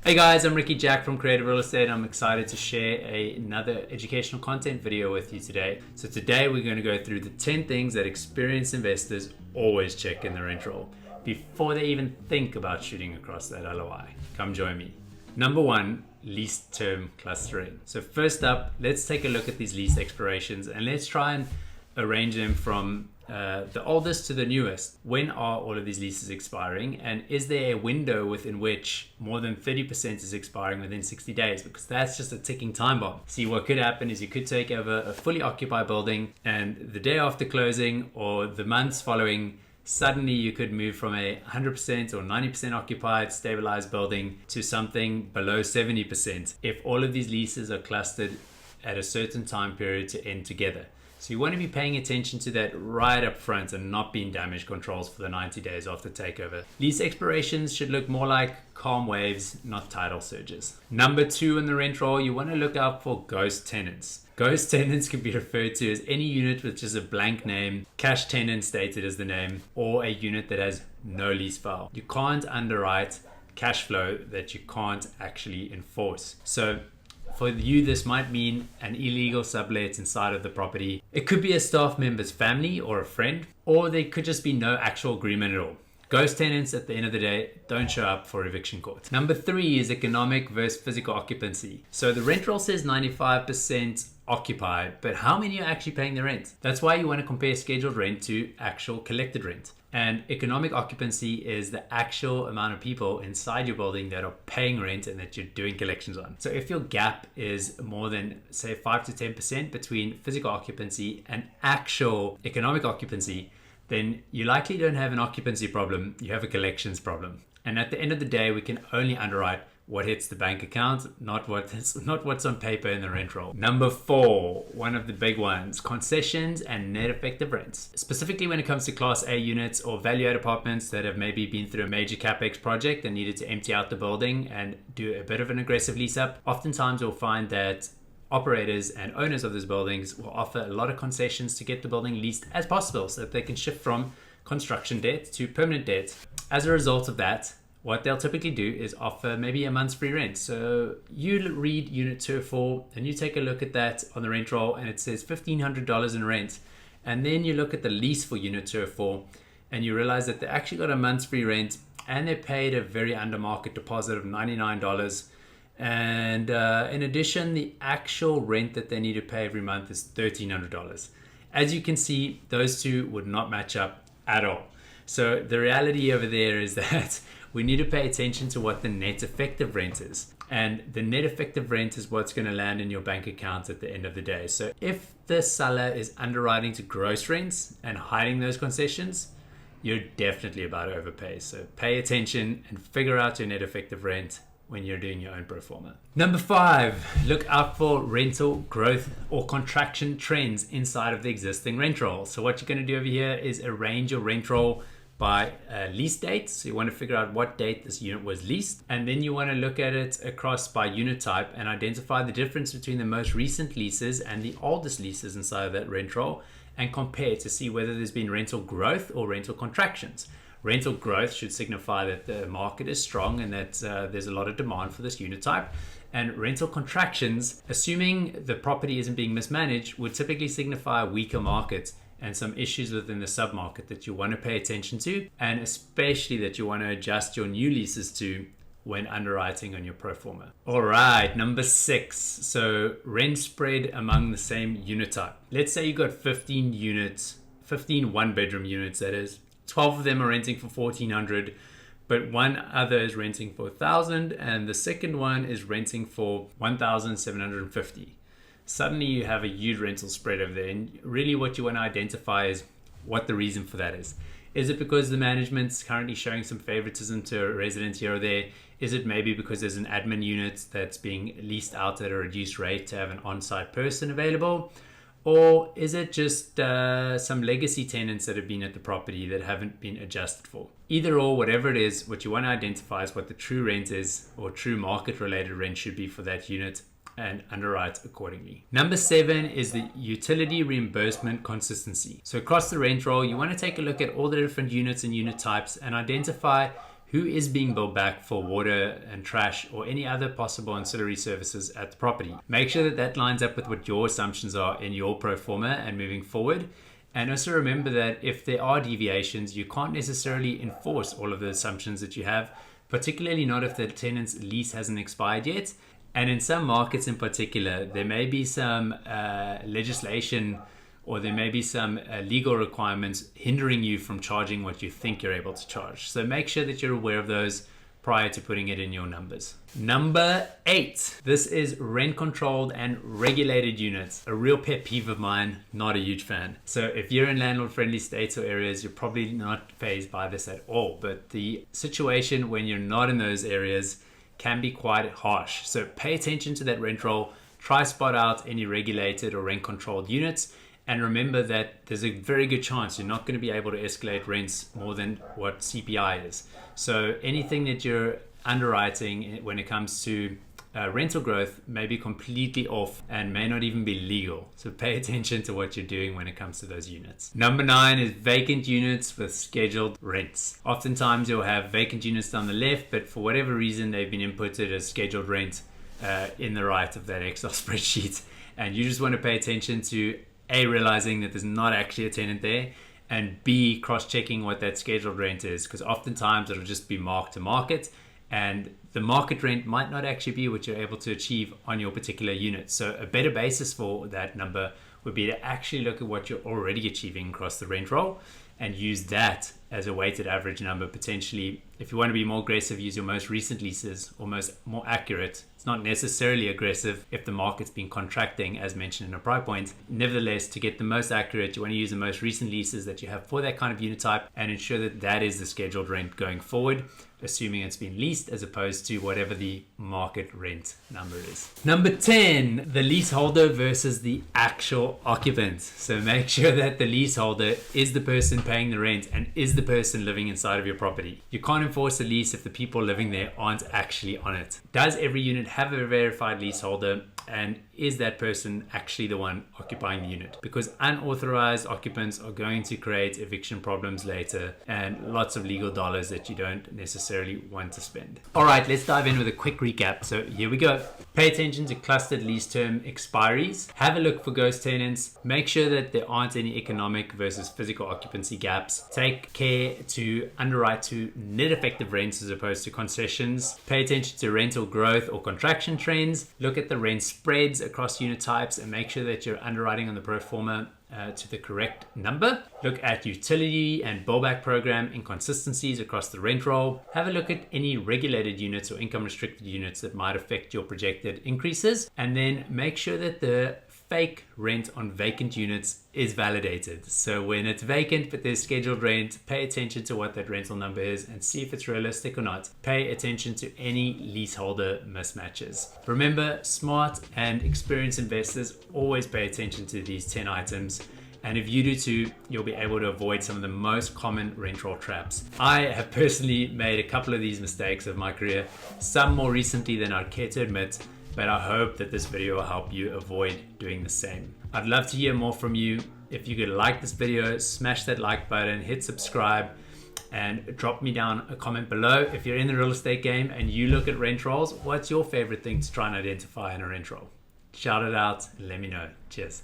Hey guys, I'm Ricky Jack from Creative Real Estate. I'm excited to share another educational content video with you today. So today we're going to go through the 10 things that experienced investors always check in the rent roll before they even think about shooting across that LOI. Come join me. Number one, lease term clustering. So first up, let's take a look at these lease expirations and let's try and arrange them from the oldest to the newest. When are all of these leases expiring, and is there a window within which more than 30% is expiring within 60 days? Because that's just a ticking time bomb. See, what could happen is you could take over a fully occupied building, and the day after closing or the months following, suddenly you could move from a 100% or 90% occupied stabilized building to something below 70% if all of these leases are clustered at a certain time period to end together. So you want to be paying attention to that right up front and not being damage controls for the 90 days after takeover. Lease expirations should look more like calm waves, not tidal surges. Number two in the rent roll, you want to look out for ghost tenants. Ghost tenants can be referred to as any unit with just a blank name, cash tenant stated as the name, or a unit that has no lease file. You can't underwrite cash flow that you can't actually enforce. So for you, this might mean an illegal sublet inside of the property. It could be a staff member's family or a friend, or there could just be no actual agreement at all. Ghost tenants, at the end of the day, don't show up for eviction court. Number three is economic versus physical occupancy. So the rent roll says 95% occupied, but how many are actually paying the rent? That's why you want to compare scheduled rent to actual collected rent. And economic occupancy is the actual amount of people inside your building that are paying rent and that you're doing collections on. So if your gap is more than, say, 5 to 10% between physical occupancy and actual economic occupancy, then you likely don't have an occupancy problem, you have a collections problem. And at the end of the day, we can only underwrite what hits the bank account, not what's on paper in the rent roll. Number four, one of the big ones, concessions and net effective rents. Specifically when it comes to Class A units or value-add apartments that have maybe been through a major CapEx project and needed to empty out the building and do a bit of an aggressive lease up, oftentimes you'll find that operators and owners of those buildings will offer a lot of concessions to get the building leased as possible so that they can shift from construction debt to permanent debt. As a result of that, what they'll typically do is offer maybe a month's free rent. So you read Unit 204 and you take a look at that on the rent roll and it says $1,500 in rent. And then you look at the lease for Unit 204 and you realize that they actually got a month's free rent and they paid a very under market deposit of $99. And in addition, the actual rent that they need to pay every month is $1,300. As you can see, those two would not match up at all. So the reality over there is that we need to pay attention to what the net effective rent is. And the net effective rent is what's going to land in your bank account at the end of the day. So if the seller is underwriting to gross rents and hiding those concessions, you're definitely about to overpay. So pay attention and figure out your net effective rent when you're doing your own pro forma. Number five, look out for rental growth or contraction trends inside of the existing rent roll. So what you're going to do over here is arrange your rent roll by lease dates. So you want to figure out what date this unit was leased, and then you want to look at it across by unit type and identify the difference between the most recent leases and the oldest leases inside of that rent roll and compare to see whether there's been rental growth or rental contractions. Rental growth should signify that the market is strong and that there's a lot of demand for this unit type. And rental contractions, assuming the property isn't being mismanaged, would typically signify a weaker market and some issues within the submarket that you want to pay attention to, and especially that you want to adjust your new leases to when underwriting on your pro forma. All right, number six. So rent spread among the same unit type. Let's say you got 15 units, 15 one-bedroom units that is. 12 of them are renting for $1,400, but one other is renting for $1,000 and the second one is renting for $1,750. Suddenly you have a huge rental spread over there, and really what you want to identify is what the reason for that is. Is it because the management's currently showing some favoritism to a resident here or there? Is it maybe because there's an admin unit that's being leased out at a reduced rate to have an on-site person available? Or is it just some legacy tenants that have been at the property that haven't been adjusted for? Either or, whatever it is, what you want to identify is what the true rent is or true market related rent should be for that unit and underwrite accordingly. Number 7 is the utility reimbursement consistency. So across the rent roll, you want to take a look at all the different units and unit types and identify who is being billed back for water and trash or any other possible ancillary services at the property. Make sure that that lines up with what your assumptions are in your pro forma and moving forward. And also remember that if there are deviations, you can't necessarily enforce all of the assumptions that you have, particularly not if the tenant's lease hasn't expired yet. And in some markets in particular, there may be some legislation or there may be some legal requirements hindering you from charging what you think you're able to charge. So make sure that you're aware of those prior to putting it in your numbers. Number 8, this is rent controlled and regulated units. A real pet peeve of mine, not a huge fan. So if you're in landlord friendly states or areas, you're probably not fazed by this at all. But the situation when you're not in those areas can be quite harsh. So pay attention to that rent roll, try spot out any regulated or rent controlled units. And remember that there's a very good chance you're not going to be able to escalate rents more than what CPI is. So anything that you're underwriting when it comes to rental growth may be completely off and may not even be legal. So pay attention to what you're doing when it comes to those units. Number 9 is vacant units with scheduled rents. Oftentimes you'll have vacant units down the left, but for whatever reason they've been inputted as scheduled rent in the right of that Excel spreadsheet. And you just want to pay attention to A, realizing that there's not actually a tenant there, and B, cross-checking what that scheduled rent is, because oftentimes it'll just be marked to market, and the market rent might not actually be what you're able to achieve on your particular unit. So a better basis for that number would be to actually look at what you're already achieving across the rent roll and use that as a weighted average number. Potentially, if you want to be more aggressive, use your most recent leases, or more accurate. It's not necessarily aggressive if the market's been contracting, as mentioned in a prior point. Nevertheless, to get the most accurate, you want to use the most recent leases that you have for that kind of unit type and ensure that that is the scheduled rent going forward, assuming it's been leased as opposed to whatever the market rent number is. Number 10, the leaseholder versus the actual occupant. So make sure that the leaseholder is the person paying the rent and is the person living inside of your property. You can't enforce a lease if the people living there aren't actually on it. Does every unit have a verified leaseholder? And is that person actually the one occupying the unit? Because unauthorized occupants are going to create eviction problems later and lots of legal dollars that you don't necessarily want to spend. All right, let's dive in with a quick recap. So here we go. Pay attention to clustered lease term expiries. Have a look for ghost tenants. Make sure that there aren't any economic versus physical occupancy gaps. Take care to underwrite to net effective rents as opposed to concessions. Pay attention to rental growth or contraction trends. Look at the rent spreads across unit types and make sure that you're underwriting on the pro forma to the correct number. Look at utility and billback program inconsistencies across the rent roll. Have a look at any regulated units or income restricted units that might affect your projected increases, and then make sure that the fake rent on vacant units is validated. So when it's vacant but there's scheduled rent, pay attention to what that rental number is and see if it's realistic or not. Pay attention to any leaseholder mismatches. Remember, smart and experienced investors always pay attention to these 10 items. And if you do too, you'll be able to avoid some of the most common rent roll traps. I have personally made a couple of these mistakes of my career, some more recently than I'd care to admit, but I hope that this video will help you avoid doing the same. I'd love to hear more from you. If you could like this video, smash that like button, hit subscribe, and drop me down a comment below. If you're in the real estate game and you look at rent rolls, what's your favorite thing to try and identify in a rent roll? Shout it out and let me know. Cheers.